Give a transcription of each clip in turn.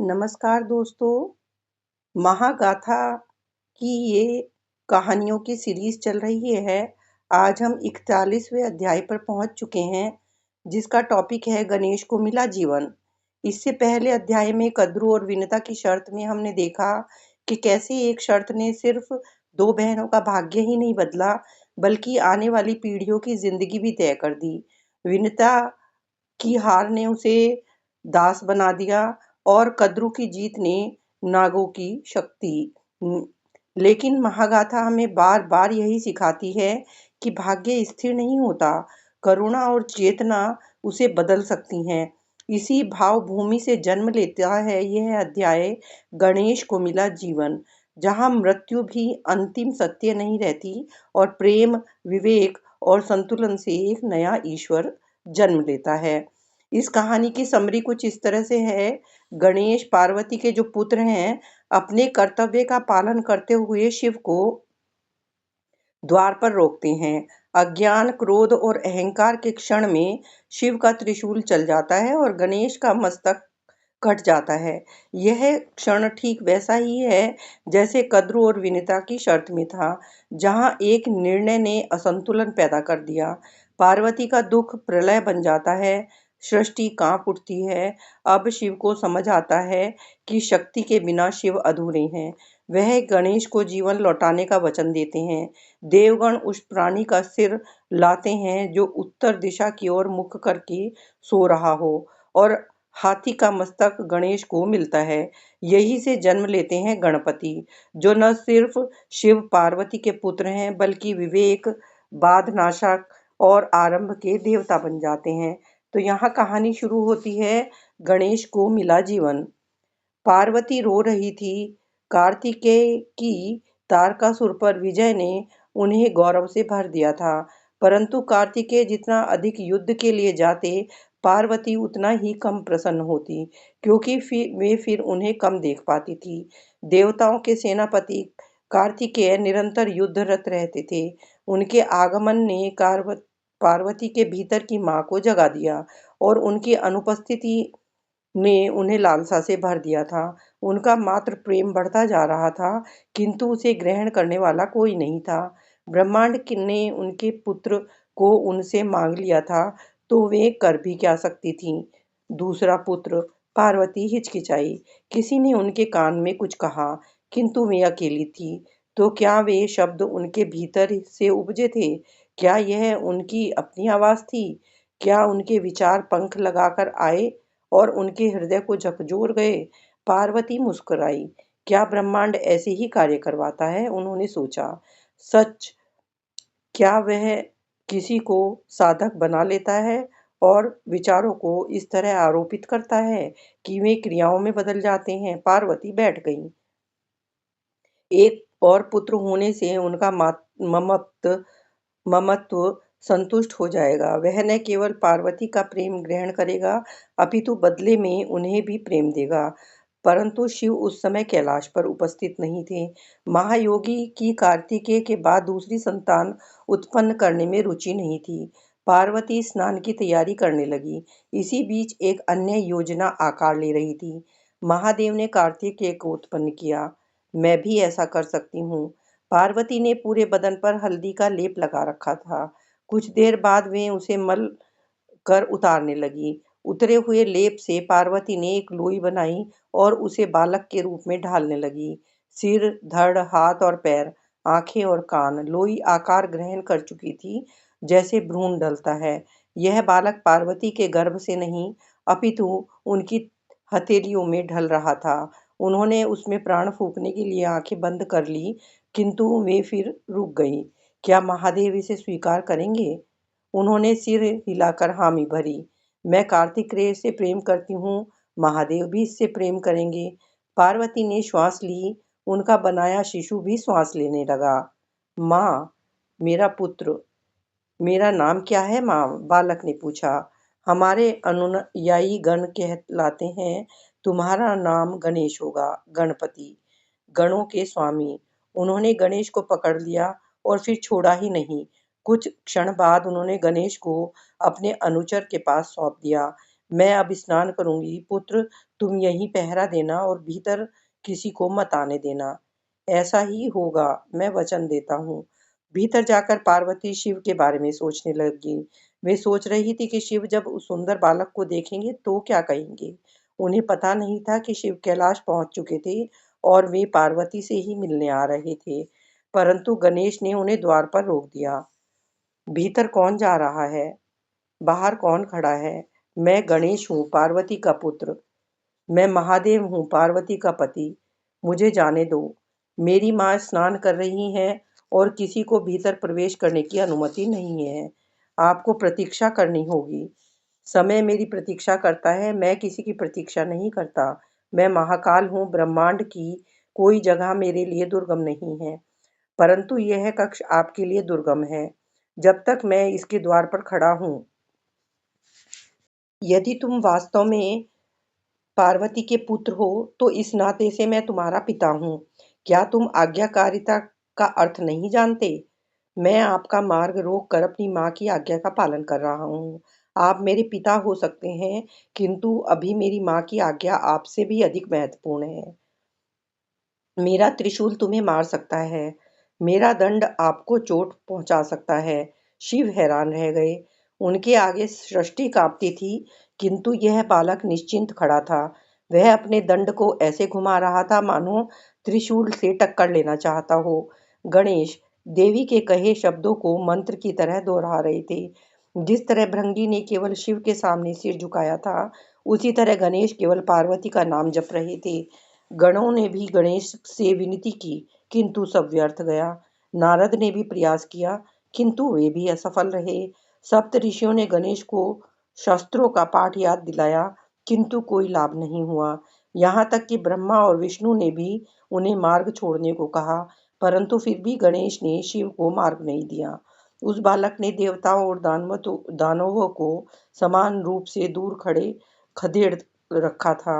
नमस्कार दोस्तों। महागाथा की ये कहानियों की सीरीज चल रही है। आज हम 41वें अध्याय पर पहुंच चुके हैं, जिसका टॉपिक है गणेश को मिला जीवन। इससे पहले अध्याय में कद्रू और विनता की शर्त में हमने देखा कि कैसे एक शर्त ने सिर्फ दो बहनों का भाग्य ही नहीं बदला, बल्कि आने वाली पीढ़ियों की जिंदगी भी तय कर दी। विनता की हार ने उसे दास बना दिया और कद्रू की जीत ने नागों की शक्ति। लेकिन महागाथा हमें बार बार यही सिखाती है कि भाग्य स्थिर नहीं होता, करुणा और चेतना उसे बदल सकती हैं। इसी भाव भूमि से जन्म लेता है यह अध्याय गणेश को मिला जीवन, जहां मृत्यु भी अंतिम सत्य नहीं रहती और प्रेम, विवेक और संतुलन से एक नया ईश्वर जन्म लेता है। इस कहानी की समरी कुछ इस तरह से है। गणेश पार्वती के जो पुत्र हैं, अपने कर्तव्य का पालन करते हुए शिव को द्वार पर रोकते हैं। अज्ञान, क्रोध और अहंकार के क्षण में शिव का त्रिशूल चल जाता है और गणेश का मस्तक कट जाता है। यह क्षण ठीक वैसा ही है जैसे कद्रू और विनीता की शर्त में था, जहां एक निर्णय ने असंतुलन पैदा कर दिया। पार्वती का दुख प्रलय बन जाता है, सृष्टि कांप उठती है। अब शिव को समझ आता है कि शक्ति के बिना शिव अधूरे हैं। वह गणेश को जीवन लौटाने का वचन देते हैं। देवगण उस प्राणी का सिर लाते हैं जो उत्तर दिशा की ओर मुख करके सो रहा हो, और हाथी का मस्तक गणेश को मिलता है। यही से जन्म लेते हैं गणपति, जो न सिर्फ शिव पार्वती के पुत्र हैं, बल्कि विवेक, बाधनाशक और आरंभ के देवता बन जाते हैं। तो यहाँ कहानी शुरू होती है, गणेश को मिला जीवन। पार्वती रो रही थी। कार्तिकेय की तारकासुर पर विजय ने उन्हें गौरव से भर दिया था, परंतु कार्तिकेय जितना अधिक युद्ध के लिए जाते, पार्वती उतना ही कम प्रसन्न होती, क्योंकि वे फिर उन्हें कम देख पाती थी। देवताओं के सेनापति कार्तिकेय निरंतर युद्धरत रहते थे। उनके आगमन ने पार्वती के भीतर की मां को जगा दिया और उनकी अनुपस्थिति ने उन्हें लालसा से भर दिया था। उनका मात्र प्रेम बढ़ता जा रहा था, किंतु उसे ग्रहण करने वाला कोई नहीं था। ब्रह्मांड ने उनके पुत्र को उनसे मांग लिया था, तो वे कर भी क्या सकती थीं। दूसरा पुत्र। पार्वती हिचकिचाई। किसी ने उनके कान में कुछ कहा, किंतु वे अकेली थी। तो क्या वे शब्द उनके भीतर से उपजे थे? क्या यह उनकी अपनी आवाज थी? क्या उनके विचार पंख लगाकर आए और उनके हृदय को झकझोर गए? पार्वती मुस्कुराई। क्या ब्रह्मांड ऐसे ही कार्य करवाता है? उन्होंने सोचा। सच, क्या वह किसी को साधक बना लेता है और विचारों को इस तरह आरोपित करता है कि वे क्रियाओं में बदल जाते हैं? पार्वती बैठ गई। एक और पुत्र होने से उनका ममत्व संतुष्ट हो जाएगा। वह न केवल पार्वती का प्रेम ग्रहण करेगा, अपितु बदले में उन्हें भी प्रेम देगा। परंतु शिव उस समय कैलाश पर उपस्थित नहीं थे। महायोगी की कार्तिकेय के बाद दूसरी संतान उत्पन्न करने में रुचि नहीं थी। पार्वती स्नान की तैयारी करने लगी। इसी बीच एक अन्य योजना आकार ले रही थी। महादेव ने कार्तिकेय को उत्पन्न किया। मैं भी ऐसा कर सकती हूँ। पार्वती ने पूरे बदन पर हल्दी का लेप लगा रखा था। कुछ देर बाद वे उसे मल कर उतारने लगी। उतरे हुए लेप से पार्वती ने एक लोई बनाई और उसे बालक के रूप में ढालने लगी। सिर, धड़, हाथ और पैर, आंखें और कान लोई आकार ग्रहण कर चुकी थी, जैसे भ्रूण ढलता है। यह बालक पार्वती के गर्भ से नहीं, अपितु उनकी हथेलियों में ढल रहा था। उन्होंने उसमें प्राण फूंकने के लिए आंखें बंद कर ली, किंतु वे फिर रुक गईं। क्या महादेव इसे स्वीकार करेंगे? उन्होंने सिर हिलाकर हामी भरी। मैं कार्तिकेय से प्रेम करती हूँ, महादेव भी इससे प्रेम करेंगे। पार्वती ने श्वास ली। उनका बनाया शिशु भी श्वास लेने लगा। माँ, मेरा पुत्र, मेरा नाम क्या है माँ? बालक ने पूछा। हमारे अनुयायी गण कहलाते हैं, तुम्हारा नाम गणेश होगा, गणपति, गणों के स्वामी। उन्होंने गणेश को पकड़ लिया और फिर छोड़ा ही नहीं। कुछ क्षण बाद उन्होंने गणेश को अपने अनुचर के पास सौंप दिया। मैं अब स्नान करूंगी। पुत्र, तुम यहीं पहरा देना और भीतर किसी को मत आने देना। ऐसा ही होगा, मैं वचन देता हूँ। भीतर जाकर पार्वती शिव के बारे में सोचने लगी। वे सोच रही थी कि शिव जब उस सुंदर बालक को देखेंगे तो क्या कहेंगे। उन्हें पता नहीं था कि शिव कैलाश पहुंच चुके थे और वे पार्वती से ही मिलने आ रहे थे। परंतु गणेश ने उन्हें द्वार पर रोक दिया। भीतर कौन जा रहा है? बाहर कौन खड़ा है? मैं गणेश हूँ, पार्वती का पुत्र। मैं महादेव हूँ, पार्वती का पति। मुझे जाने दो। मेरी माँ स्नान कर रही हैं और किसी को भीतर प्रवेश करने की अनुमति नहीं है। आपको प्रतीक्षा करनी होगी। समय मेरी प्रतीक्षा करता है, मैं किसी की प्रतीक्षा नहीं करता। मैं महाकाल हूँ, ब्रह्मांड की कोई जगह मेरे लिए दुर्गम नहीं है। परंतु यह कक्ष आपके लिए दुर्गम है। जब तक मैं इसके द्वार पर खड़ा हूँ, यदि तुम वास्तव में पार्वती के पुत्र हो तो इस नाते से मैं तुम्हारा पिता हूँ। क्या तुम आज्ञाकारिता का अर्थ नहीं जानते? मैं आपका मार्ग रोक कर अपनी माँ की आज्ञा का पालन कर रहा हूँ। आप मेरे पिता हो सकते हैं, किंतु अभी मेरी माँ की आज्ञा आपसे भी अधिक महत्वपूर्ण है। मेरा त्रिशूल तुम्हें मार सकता है। मेरा दंड आपको चोट पहुंचा सकता है। शिव हैरान रह गए। उनके आगे सृष्टि कांपती थी, किंतु यह बालक निश्चिंत खड़ा था। वह अपने दंड को ऐसे घुमा रहा था मानो त्रिशूल से टक्कर लेना चाहता हो। गणेश देवी के कहे शब्दों को मंत्र की तरह दोहरा रहे थे। जिस तरह भृंगी ने केवल शिव के सामने सिर झुकाया था, उसी तरह गणेश केवल पार्वती का नाम जप रहे थे। गणों ने भी गणेश से विनती की, किंतु सब व्यर्थ गया। नारद ने भी प्रयास किया, किंतु वे भी असफल रहे। सप्त ऋषियों ने गणेश को शस्त्रों का पाठ याद दिलाया, किंतु कोई लाभ नहीं हुआ। यहाँ तक कि ब्रह्मा और विष्णु ने भी उन्हें मार्ग छोड़ने को कहा, परंतु फिर भी गणेश ने शिव को मार्ग नहीं दिया। उस बालक ने देवताओं और दानवों को समान रूप से दूर खड़े खदेड़ रखा था।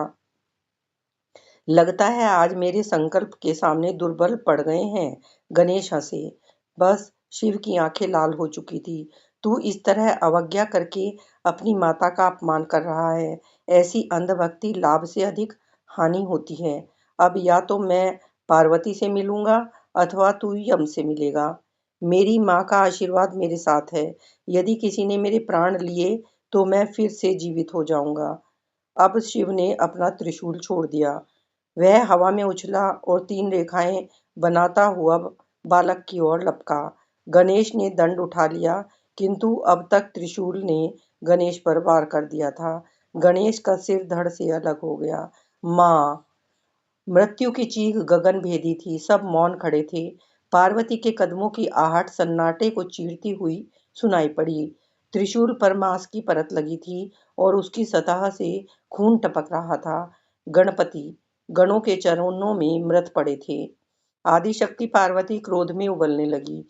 लगता है आज मेरे संकल्प के सामने दुर्बल पड़ गए हैं। गणेश हंसे। बस, शिव की आंखें लाल हो चुकी थी। तू इस तरह अवज्ञा करके अपनी माता का अपमान कर रहा है। ऐसी अंधभक्ति लाभ से अधिक हानि होती है। अब या तो मैं पार्वती से मिलूंगा अथवा तू यम से मिलेगा। मेरी माँ का आशीर्वाद मेरे साथ है। यदि किसी ने मेरे प्राण लिए तो मैं फिर से जीवित हो जाऊंगा। अब शिव ने अपना त्रिशूल छोड़ दिया। वह हवा में उछला और 3 रेखाएं बनाता हुआ बालक की ओर लपका। गणेश ने दंड उठा लिया, किंतु अब तक त्रिशूल ने गणेश पर वार कर दिया था। गणेश का सिर धड़ से अलग हो गया। माँ! मृत्यु की चीख गगन भेदी थी। सब मौन खड़े थे। पार्वती के कदमों की आहट सन्नाटे को चीरती हुई सुनाई पड़ी। त्रिशूल पर मांस की परत लगी थी और उसकी सतह से खून टपक रहा था। गणपति गणों के चरणों में मृत पड़े थे। आदिशक्ति पार्वती क्रोध में उबलने लगी।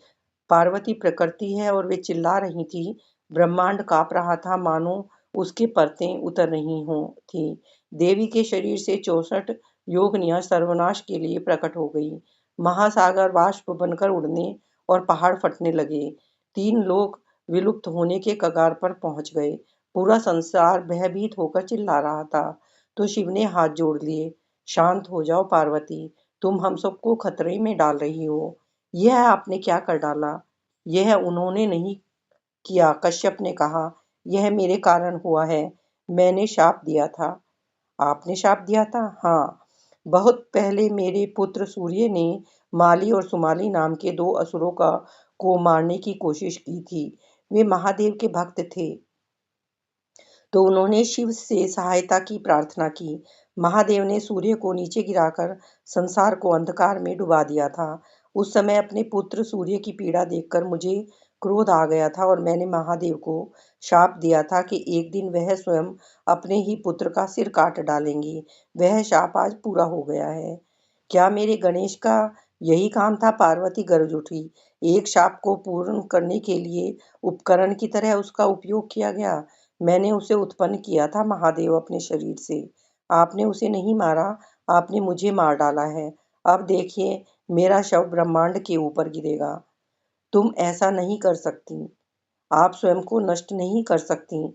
पार्वती प्रकृति है और वे चिल्ला रही थी। ब्रह्मांड कांप रहा था मानो उसकी परतें उतर रही हो थी। देवी के शरीर से 64 योगिनियां सर्वनाश के लिए प्रकट हो गई। महासागर वाष्प बनकर उड़ने और पहाड़ फटने लगे। 3 लोग विलुप्त होने के कगार पर पहुंच गए। पूरा संसार भयभीत होकर चिल्ला रहा था। तो शिव ने हाथ जोड़ लिए। शांत हो जाओ पार्वती, तुम हम सबको खतरे में डाल रही हो। यह आपने क्या कर डाला? यह उन्होंने नहीं किया, कश्यप ने कहा। यह मेरे कारण हुआ है। मैंने शाप दिया था। आपने शाप दिया था? हाँ। बहुत पहले मेरे पुत्र सूर्य ने माली और सुमाली नाम के 2 असुरों को मारने की कोशिश की थी। वे महादेव के भक्त थे, तो उन्होंने शिव से सहायता की प्रार्थना की। महादेव ने सूर्य को नीचे गिराकर संसार को अंधकार में डुबा दिया था। उस समय अपने पुत्र सूर्य की पीड़ा देखकर मुझे क्रोध आ गया था और मैंने महादेव को शाप दिया था कि एक दिन वह स्वयं अपने ही पुत्र का सिर काट डालेंगे। वह शाप आज पूरा हो गया है। क्या मेरे गणेश का यही काम था? पार्वती गरज उठी। एक शाप को पूर्ण करने के लिए उपकरण की तरह उसका उपयोग किया गया। मैंने उसे उत्पन्न किया था महादेव अपने शरीर से। आपने उसे नहीं मारा, आपने मुझे मार डाला है। अब देखिए, मेरा शव ब्रह्मांड के ऊपर गिरेगा। तुम ऐसा नहीं कर सकती। आप स्वयं को नष्ट नहीं कर सकती।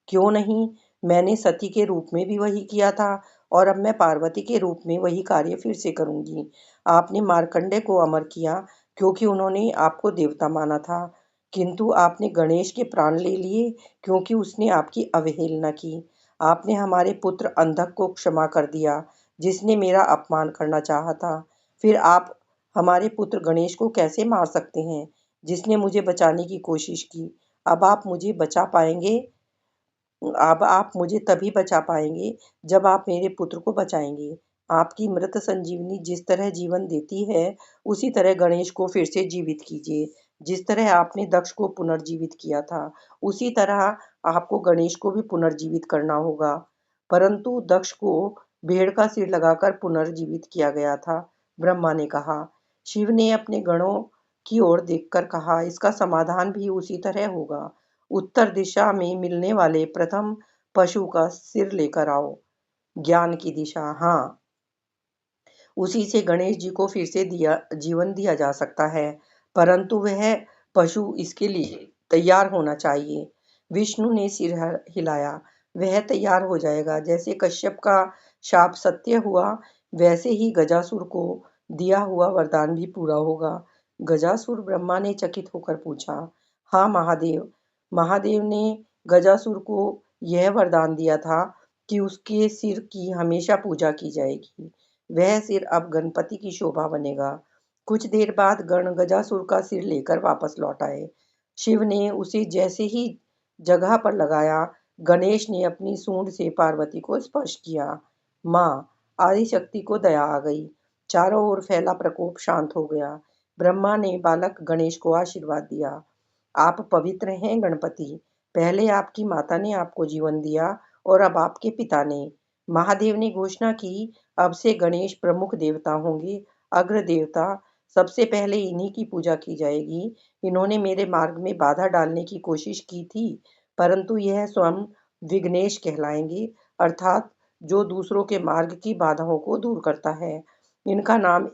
क्यों नहीं? मैंने सती के रूप में भी वही किया था और अब मैं पार्वती के रूप में वही कार्य फिर से करूंगी। आपने मार्कंडे को अमर किया क्योंकि उन्होंने आपको देवता माना था, किंतु आपने गणेश के प्राण ले लिए क्योंकि उसने आपकी अवहेलना की। आपने हमारे पुत्र अंधक को क्षमा कर दिया जिसने मेरा अपमान करना चाहा था। फिर आप हमारे पुत्र गणेश को कैसे मार सकते हैं जिसने मुझे बचाने की कोशिश की। अब आप मुझे बचा पाएंगे अब आप मुझे तभी बचा पाएंगे जब आप मेरे पुत्र को बचाएंगे। आपकी मृत संजीवनी जिस तरह जीवन देती है, उसी तरह गणेश को फिर से जीवित कीजिए। जिस तरह आपने दक्ष को पुनर्जीवित किया था, उसी तरह आपको गणेश को भी पुनर्जीवित करना होगा। परंतु दक्ष को भेड़ का सिर लगाकर पुनर्जीवित किया गया था, ब्रह्मा ने कहा। शिव ने अपने गणों की ओर देखकर कहा, इसका समाधान भी उसी तरह होगा। उत्तर दिशा में मिलने वाले प्रथम पशु का सिर लेकर आओ। ज्ञान की दिशा, हाँ, उसी से गणेश जी को फिर से जीवन दिया जा सकता है, परंतु वह पशु इसके लिए तैयार होना चाहिए। विष्णु ने सिर हिलाया। वह तैयार हो जाएगा। जैसे कश्यप का शाप सत्य हुआ, वैसे ही गजासुर को दिया हुआ वरदान भी पूरा होगा। गजासुर, ब्रह्मा ने चकित होकर पूछा। हाँ महादेव। महादेव ने गजासुर को यह वरदान दिया था कि उसके सिर की हमेशा पूजा की जाएगी। वह सिर अब गणपति की शोभा बनेगा। कुछ देर बाद गण गजासुर का सिर लेकर वापस लौट आए। शिव ने उसे जैसे ही जगह पर लगाया, गणेश ने अपनी सूंड से पार्वती को स्पर्श किया। माँ, आदिशक्ति को दया आ गई। चारों ओर फैला प्रकोप शांत हो गया। ब्रह्मा ने बालक गणेश को आशीर्वाद दिया। आप पवित्र हैं गणपति। पहले आपकी माता ने आपको जीवन दिया और अब आपके पिता ने। महादेव ने घोषणा की, अब से गणेश प्रमुख देवता होंगे, अग्र देवता। सबसे पहले इन्हीं की पूजा की जाएगी। इन्होंने मेरे मार्ग में बाधा डालने की कोशिश की थी, परंतु यह स्वयं विघ्नेश कहलाएंगे, अर्थात जो दूसरों के मार्ग की बाधाओं को दूर करता है। इनका नाम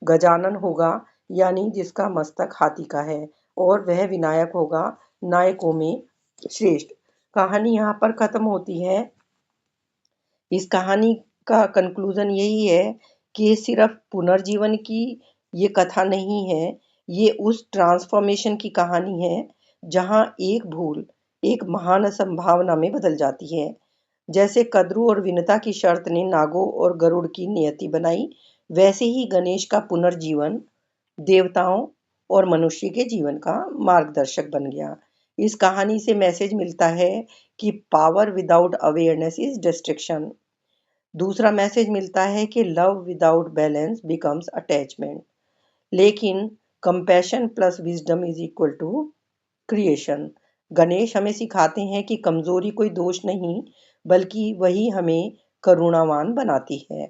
गजानन होगा, यानी जिसका मस्तक हाथी का है, और वह विनायक होगा, नायकों में श्रेष्ठ। कहानी यहाँ पर खत्म होती है। इस कहानी का कंक्लूजन यही है कि सिर्फ पुनर्जीवन की ये कथा नहीं है, ये उस ट्रांसफॉर्मेशन की कहानी है जहां एक भूल एक महान संभावना में बदल जाती है। जैसे कद्रू और विनता की शर्त ने नागों और गरुड़ की नियति बनाई, वैसे ही गणेश का पुनर्जीवन देवताओं और मनुष्य के जीवन का मार्गदर्शक बन गया। इस कहानी से मैसेज मिलता है कि power without awareness is destruction. दूसरा मैसेज मिलता है कि love without balance becomes attachment, लेकिन compassion plus wisdom is equal to creation. Ganesh हमें सिखाते हैं कि कमजोरी कोई दोष नहीं, बल्कि वही हमें करुणावान बनाती है।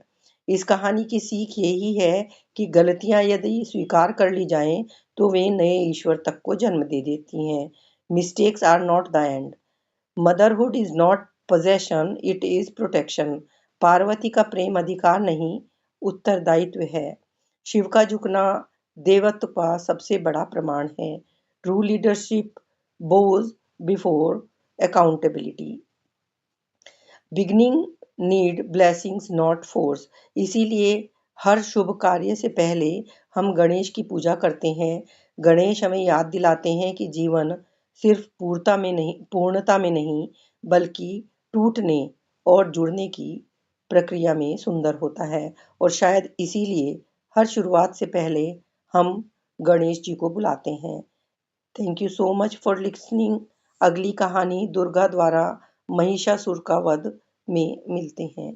इस कहानी की सीख यही है कि गलतियां यदि स्वीकार कर ली जाएं, तो वे नए ईश्वर तक को जन्म दे देती हैं। Mistakes are not the end. Motherhood is not possession, it is protection. Parvati का प्रेम अधिकार नहीं, उत्तरदायित्व है। शिव का झुकना देवत्व का सबसे बड़ा प्रमाण है। True leadership Bhoj before accountability. Beginning need blessings not force. इसीलिए हर शुभ कार्य से पहले हम गणेश की पूजा करते हैं। गणेश हमें याद दिलाते हैं कि जीवन सिर्फ पूर्णता में नहीं, बल्कि टूटने और जुड़ने की प्रक्रिया में सुंदर होता है। और शायद इसीलिए हर शुरुआत से पहले हम गणेश जी को बुलाते हैं। Thank you so much for listening. अगली कहानी दुर्गा द्वारा महिषासुर का वध में मिलते हैं।